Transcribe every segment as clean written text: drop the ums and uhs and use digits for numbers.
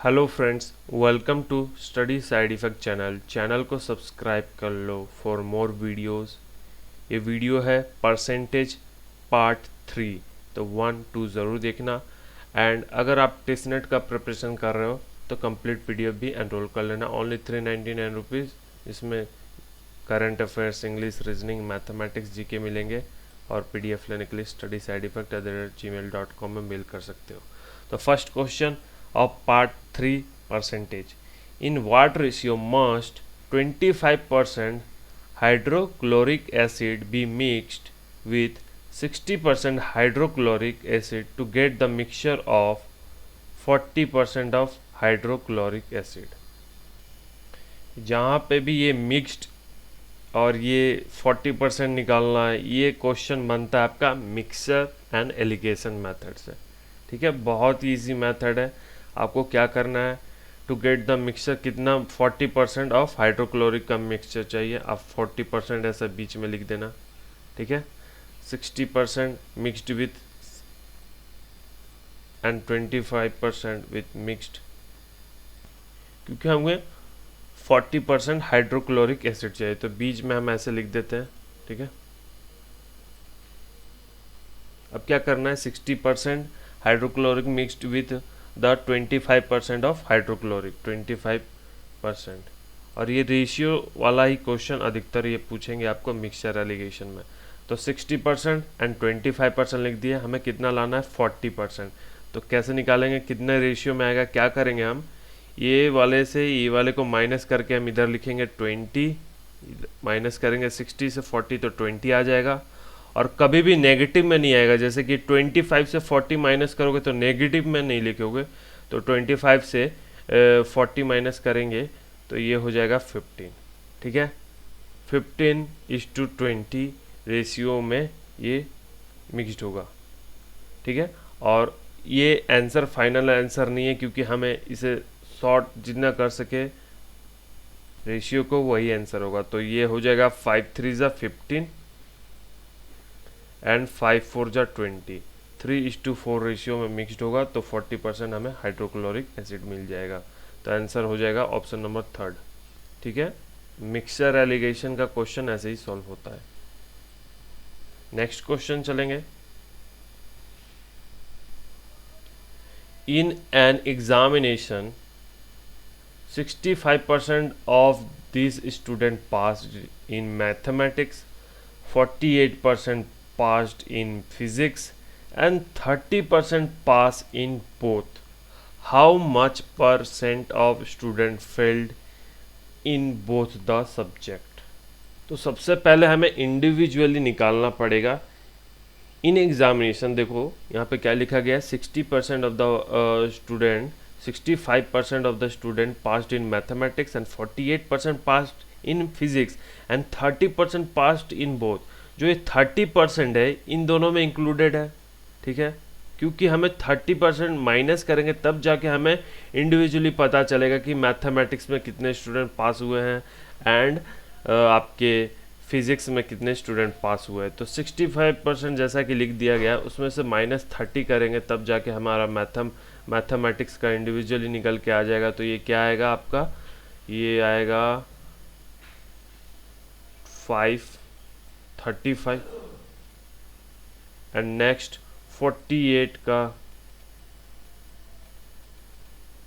Hello friends, welcome to study side effect channel को subscribe कर लो फॉर मोर वीडियोस। ये वीडियो है परसेंटेज पार्ट 3, तो 1 2 ज़रूर देखना। एंड अगर आप टेस्टनेट का प्रिपरेशन कर रहे हो तो कंप्लीट पीडीएफ भी एनरोल कर लेना। Only 399 rupees. इसमें current affairs, English, reasoning, mathematics, GK मिलेंगे। और पीडीएफ लेने के लिए studysideffect@gmail.com में मेल कर सकते हो। तो first question of part 3 percentage. In what ratio must 25% hydrochloric acid be mixed with 60% hydrochloric acid to get the mixture of 40% of hydrochloric acid? जहाँ पे भी ये मिक्स्ड और ये 40% निकालना है, ये क्वेश्चन बनता है आपका मिक्सर एंड एलिगेशन मेथड से। ठीक है, बहुत इजी मेथड है। आपको क्या करना है, टू गेट द मिक्सचर कितना 40% ऑफ हाइड्रोक्लोरिक का मिक्सचर चाहिए। आप 40% ऐसा बीच में लिख देना। ठीक है, 60% mixed with and 25% with mixed, क्योंकि हमें 40% हाइड्रोक्लोरिक एसिड चाहिए, तो बीच में हम ऐसे लिख देते हैं। ठीक है, अब क्या करना है, 60% hydrochloric mixed with the 25% of hydrochloric 25%। और ये रेशियो वाला ही क्वेश्चन अधिकतर ये पूछेंगे आपको मिक्सचर एलिगेशन में। तो 60% एंड 25% लिख दिया, हमें कितना लाना है 40%। तो कैसे निकालेंगे, कितने रेशियो में आएगा, क्या करेंगे हम, ये वाले से ये वाले को माइनस करके हम इधर लिखेंगे 20, माइनस करेंगे 60 से 40 तो 20 आ जाएगा। और कभी भी नेगेटिव में नहीं आएगा, जैसे कि 25 से 40 माइनस करोगे तो नेगेटिव में नहीं लिखोगे। तो 25 से 40 माइनस करेंगे तो ये हो जाएगा 15। ठीक है, 15:20 रेशियो में ये मिक्स्ड होगा। ठीक है, और ये आंसर फाइनल आंसर नहीं है, क्योंकि हमें इसे शॉर्ट जितना कर सके रेशियो को वही आंसर होगा। तो ये हो जाएगा 5×3 = 15 एंड 5×4 = 20। 3:4 रेशियो में मिक्सड होगा, तो 40% हमें हाइड्रोक्लोरिक एसिड मिल जाएगा। तो आंसर हो जाएगा ऑप्शन नंबर 3। ठीक है, मिक्सचर एलिगेशन का क्वेश्चन ऐसे ही सॉल्व होता है। नेक्स्ट क्वेश्चन चलेंगे। In an examination 65% of these students passed in mathematics, 48% passed in physics, and 30% passed in both. How much percent of students failed in both the subject? तो सबसे पहले हमें individually निकालना पड़ेगा। इन एग्जामिनेशन देखो यहाँ पे क्या लिखा गया है, 60% of the student 65% of the student passed in mathematics and 48% passed in physics and 30% passed in both। जो ये 30% है इन दोनों में इंक्लूडेड है। ठीक है, क्योंकि हमें 30% माइनस करेंगे तब जाके हमें इंडिविजुअली पता चलेगा कि मैथमेटिक्स में कितने स्टूडेंट पास हुए हैं एंड आपके फिजिक्स में कितने स्टूडेंट पास हुए हैं। तो 65% जैसा कि लिख दिया गया, उसमें से -30 करेंगे तब जाके हमारा मैथमेटिक्स का इंडिविजुअली निकल के आ जाएगा। तो ये क्या आएगा आपका, ये आएगा 535 एंड नेक्स्ट 48 का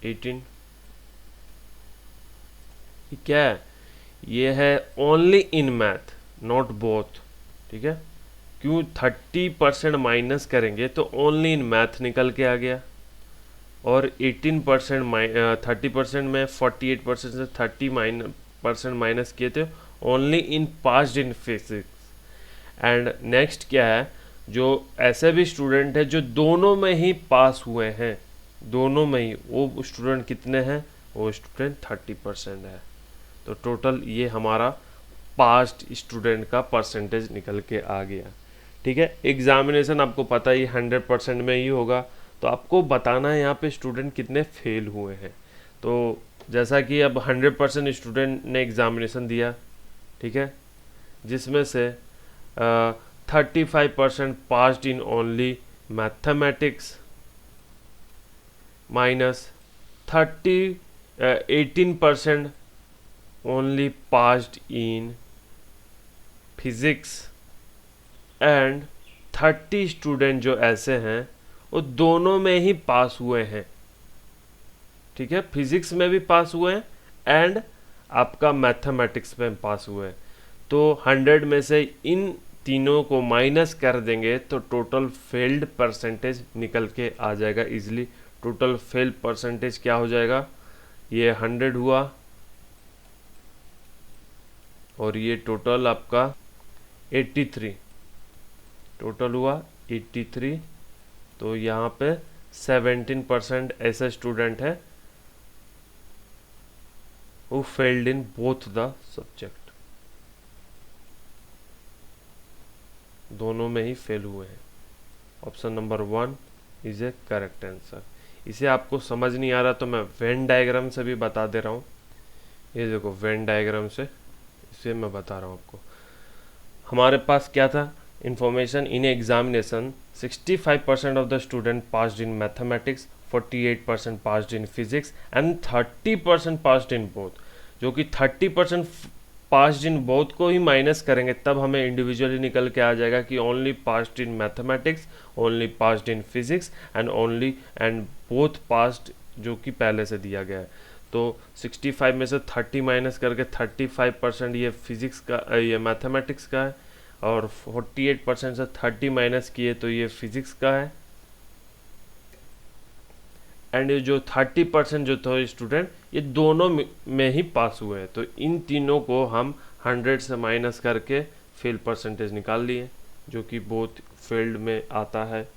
18। ये क्या है, ये है only in math not both. ठीक है, क्यों 30% माइनस करेंगे तो ओनली इन मैथ निकल के आ गया, और 18% 30% में 48% से 30% माइनस किए थे only in passed in physics. And next क्या है, जो ऐसे भी स्टूडेंट है जो दोनों में ही पास हुए हैं, दोनों में ही, वो स्टूडेंट कितने हैं, वो स्टूडेंट 30% है। तो टोटल ये हमारा पास्ट स्टूडेंट का परसेंटेज निकल के आ गया। ठीक है, एग्जामिनेशन आपको पता ही 100% में ही होगा, तो आपको बताना है यहाँ पे स्टूडेंट कितने फेल हुए हैं। तो जैसा कि अब 100% स्टूडेंट ने एग्जामिनेशन दिया, ठीक है, जिसमें से 35% passed in only mathematics minus 18% only passed in physics and 30 student जो ऐसे हैं वो दोनों में ही पास हुए हैं, ठीक है, फिजिक्स में भी पास हुए हैं एंड आपका मैथमेटिक्स में पास हुए हैं। तो 100 में से इन तीनों को माइनस कर देंगे तो टोटल फेल्ड परसेंटेज निकल के आ जाएगा इजीली। टोटल फेल परसेंटेज क्या हो जाएगा, ये 100 हुआ और ये टोटल आपका 83, टोटल हुआ 83। तो यहाँ पे 17% ऐसे स्टूडेंट है who failed in both the subject, दोनों में ही फेल हुए हैं। Option number 1 is A correct answer. इसे आपको समझ नहीं आ रहा तो मैं वेन डायग्राम से भी बता दे रहा हूँ। ये देखो वेन डायग्राम से इसे मैं बता रहा हूँ आपको। हमारे पास क्या था information in examination, 65% of the student passed in mathematics, 48% passed in physics and 30% passed in both, जो कि 30% पास्ड इन बोथ को ही माइनस करेंगे तब हमें इंडिविजुअली निकल के आ जाएगा कि only passed in mathematics, only passed in physics and only and both passed, जो कि पहले से दिया गया है। तो 65 में से 30 माइनस करके 35% ये फिजिक्स का, ये मैथमेटिक्स का है और 48% से 30 माइनस किए तो ये फिजिक्स का है एंड ये जो 30% जो था स्टूडेंट ये दोनों में ही पास हुए हैं। तो इन तीनों को हम 100 से माइनस करके फेल परसेंटेज निकाल लिए, जो कि बोथ फेल्ड में आता है,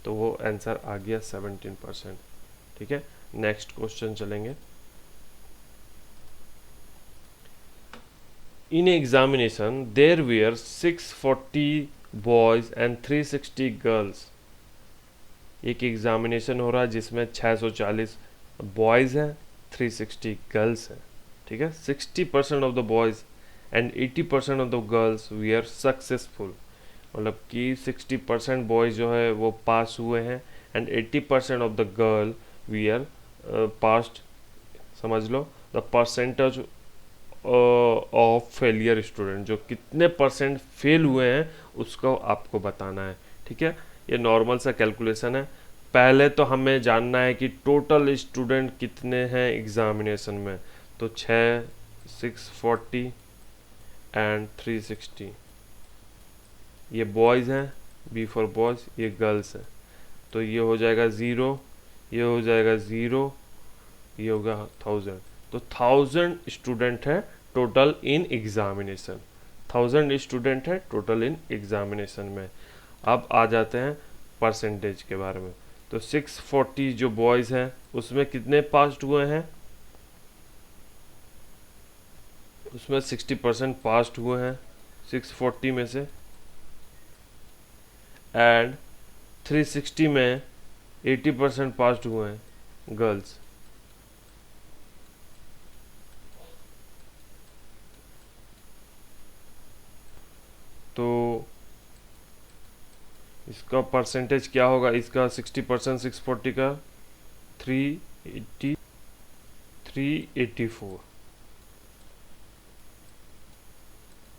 तो वो आंसर आ गया 17%। ठीक है, नेक्स्ट क्वेश्चन चलेंगे। In examination, there were 640 boys and 360 girls. एक एग्जामिनेशन हो रहा है जिसमें 640 बॉयज़ हैं, 360 गर्ल्स हैं। ठीक है, 60% of the boys and 80% of the girls we are successful, मतलब कि 60% बॉयज़ जो है वो पास हुए हैं and 80% of the girl we are passed. समझ लो the percentage of failure student, जो कितने परसेंट फेल हुए हैं उसको आपको बताना है। ठीक है, ये नॉर्मल सा कैलकुलेशन है। पहले तो हमें जानना है कि टोटल स्टूडेंट कितने हैं एग्जामिनेशन में, तो 640 एंड 360 ये बॉयज़ हैं, बी फॉर बॉयज़, ये गर्ल्स हैं, तो ये हो जाएगा 0, ये हो जाएगा 0, ये होगा 1000। तो 1000 स्टूडेंट है टोटल इन एग्जामिनेशन, 1000 स्टूडेंट है टोटल इन एग्जामिनेशन में। अब आ जाते हैं परसेंटेज के बारे में। तो 640 जो बॉयज़ हैं उसमें कितने पास्ड हुए हैं, उसमें 60% पास्ड हुए हैं 640 में से, एंड 360 में 80% पास्ड हुए हैं गर्ल्स। तो इसका परसेंटेज क्या होगा, इसका 60% 640 का 384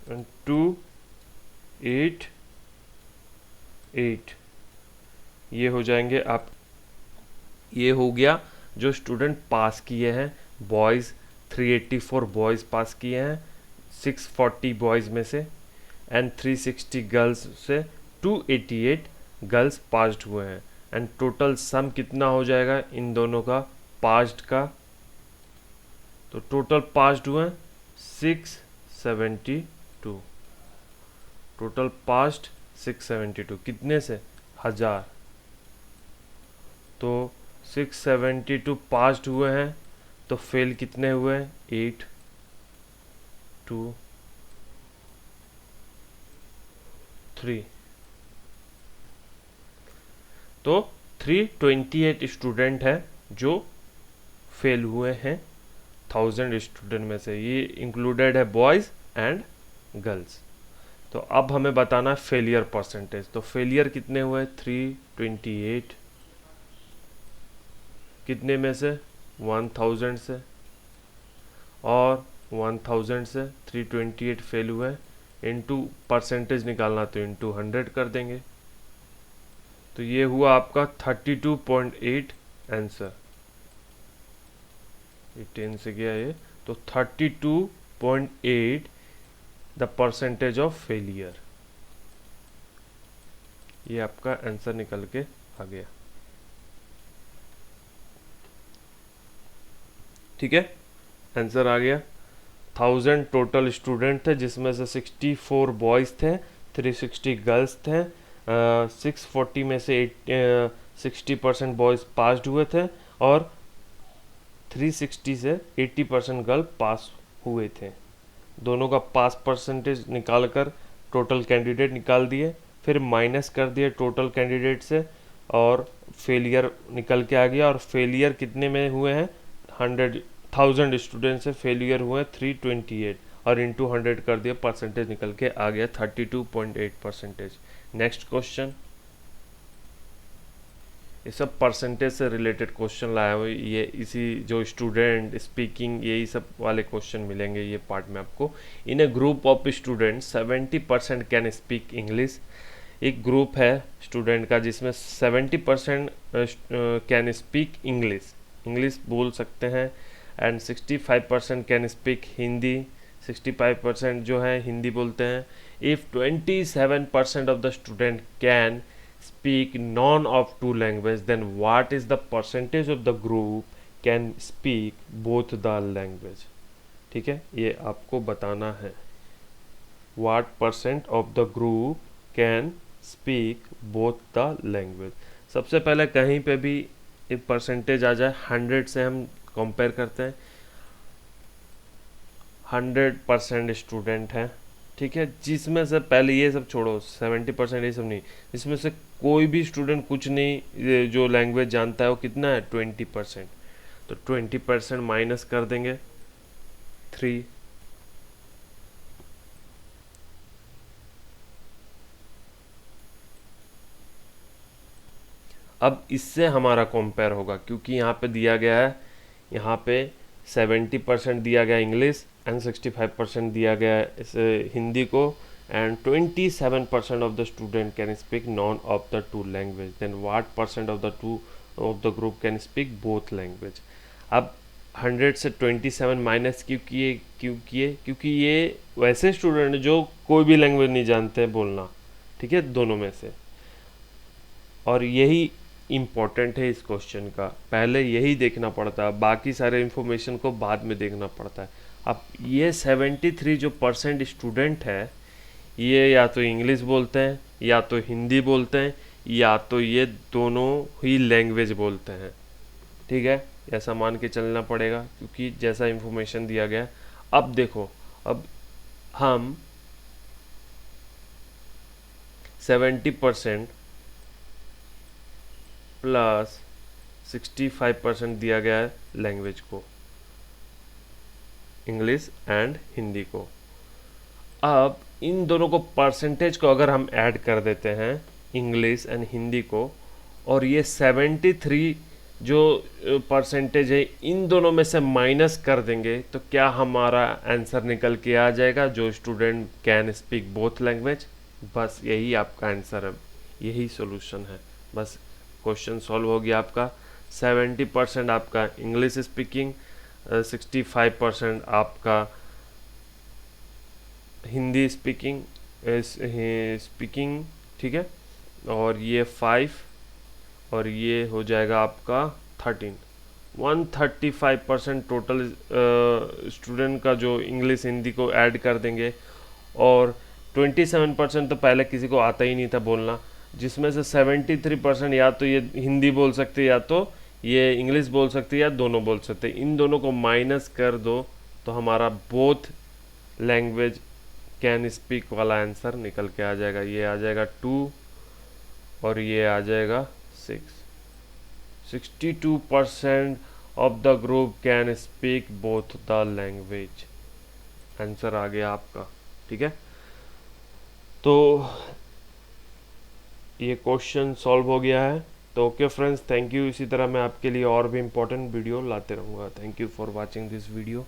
एंड 288 ये हो जाएंगे आप। ये हो गया जो स्टूडेंट पास किए हैं बॉयज़, 384 बॉयज़ पास किए हैं 640 बॉयज़ में से, एंड 360 गर्ल्स से 288 गर्ल्स पास्ड हुए हैं, एंड टोटल सम कितना हो जाएगा इन दोनों का पास्ड का, तो टोटल पास्ड हुए 672, टोटल पास्ड 672 कितने से 1000। तो 672 पास्ड हुए हैं तो फेल कितने हुए 8, 2, 3, तो 328 स्टूडेंट है जो फेल हुए हैं 1000 स्टूडेंट में से। ये इंक्लूडेड है बॉयज़ एंड गर्ल्स। तो अब हमें बताना है फेलियर परसेंटेज। तो फेलियर कितने हुए 328 कितने में से 1000 से, और 1000 से 328 फेल हुए, इनटू परसेंटेज निकालना तो इनटू 100 कर देंगे। तो ये हुआ आपका 32.8 आंसर। ये 10 से गया ये, तो 32.8 द परसेंटेज ऑफ फेलियर, ये आपका आंसर निकल के आ गया। ठीक है, आंसर आ गया। 1000 टोटल स्टूडेंट थे, जिसमें से 64 बॉयज़ थे, 360 गर्ल्स थे। 640 में से 60% बॉयज़ पास्ड हुए थे, और 360 से 80% गर्ल पास हुए थे। दोनों का पास परसेंटेज निकाल कर टोटल कैंडिडेट निकाल दिए, फिर माइनस कर दिए टोटल कैंडिडेट से, और फेलियर निकल के आ गया। और फेलियर कितने में हुए हैं? 1000 स्टूडेंट से फेलियर हुए 328, और इंटू 100 कर दिया, परसेंटेज निकल के आ गया 32.8%। नेक्स्ट क्वेश्चन, ये सब परसेंटेज से रिलेटेड क्वेश्चन लाया हुआ, ये इसी जो स्टूडेंट स्पीकिंग यही सब वाले क्वेश्चन मिलेंगे ये पार्ट में आपको। In a group of student 70% can speak English. एक ग्रुप है स्टूडेंट का जिसमें 70% कैन स्पीक इंग्लिश, इंग्लिश बोल सकते हैं, एंड 65% कैन स्पीक हिंदी, 65% जो है हिंदी बोलते हैं। If 27% of the student can speak none of two language, then what is the percentage of the group can speak both the language? ठीक है, ये आपको बताना है। what percent of the group can speak both the language? सबसे पहले कहीं पे भी एक परसेंटेज आ जाए, 100 से हम कंपेयर करते हैं। 100% स्टूडेंट हैं, ठीक है, जिसमें से पहले ये सब छोड़ो, 70% ये सब नहीं, इसमें से कोई भी स्टूडेंट कुछ नहीं जो लैंग्वेज जानता है, वो कितना है? 20%। तो 20% माइनस कर देंगे 3, अब इससे हमारा कंपेयर होगा, क्योंकि यहाँ पे दिया गया है, यहाँ पे 70% दिया गया इंग्लिश, एंड 65% दिया गया है हिंदी को, and 27% of the student can speak none of the two language, then what percent of the group can speak both language? अब 100 से 27 माइनस क्यों किए? क्योंकि ये वैसे स्टूडेंट जो कोई भी लैंग्वेज नहीं जानते बोलना, ठीक है, दोनों में से, और यही इम्पोर्टेंट है इस क्वेश्चन का। पहले यही देखना पड़ता है, बाकी सारे इन्फॉर्मेशन को बाद में देखना पड़ता है। अब ये 73 जो % स्टूडेंट है, ये या तो इंग्लिश बोलते हैं, या तो हिंदी बोलते हैं, या तो ये दोनों ही लैंग्वेज बोलते हैं। ठीक है, ऐसा मान के चलना पड़ेगा, क्योंकि जैसा इन्फॉर्मेशन दिया गया। अब देखो, अब हम 70% प्लस 65% दिया गया है लैंग्वेज को, इंग्लिश एंड हिंदी को। अब इन दोनों को परसेंटेज को अगर हम ऐड कर देते हैं, इंग्लिश एंड हिंदी को, और ये 73 जो परसेंटेज है इन दोनों में से माइनस कर देंगे, तो क्या हमारा आंसर निकल के आ जाएगा? जो student can speak both language. बस यही आपका आंसर है, यही सॉल्यूशन है। बस क्वेश्चन सॉल्व हो गया आपका। 70% आपका इंग्लिश स्पीकिंग, 65% आपका हिंदी स्पीकिंग, ठीक है, और ये 5, और ये हो जाएगा आपका 13। 135% टोटल स्टूडेंट का जो इंग्लिश हिंदी को ऐड कर देंगे, और 27% तो पहले किसी को आता ही नहीं था बोलना, जिसमें से 73% या तो ये हिंदी बोल सकते, या तो ये इंग्लिश बोल सकते, या दोनों बोल सकते। इन दोनों को माइनस कर दो तो हमारा बोथ लैंग्वेज कैन स्पीक वाला आंसर निकल के आ जाएगा। ये आ जाएगा 2, और ये आ जाएगा 6। 62% of the group can speak both the language, answer आ गया आपका। ठीक है, तो ये क्वेश्चन सॉल्व हो गया है। तो ओके फ्रेंड्स, थैंक यू। इसी तरह मैं आपके लिए और भी इम्पोर्टेंट वीडियो लाते रहूँगा। Thank you for watching this video.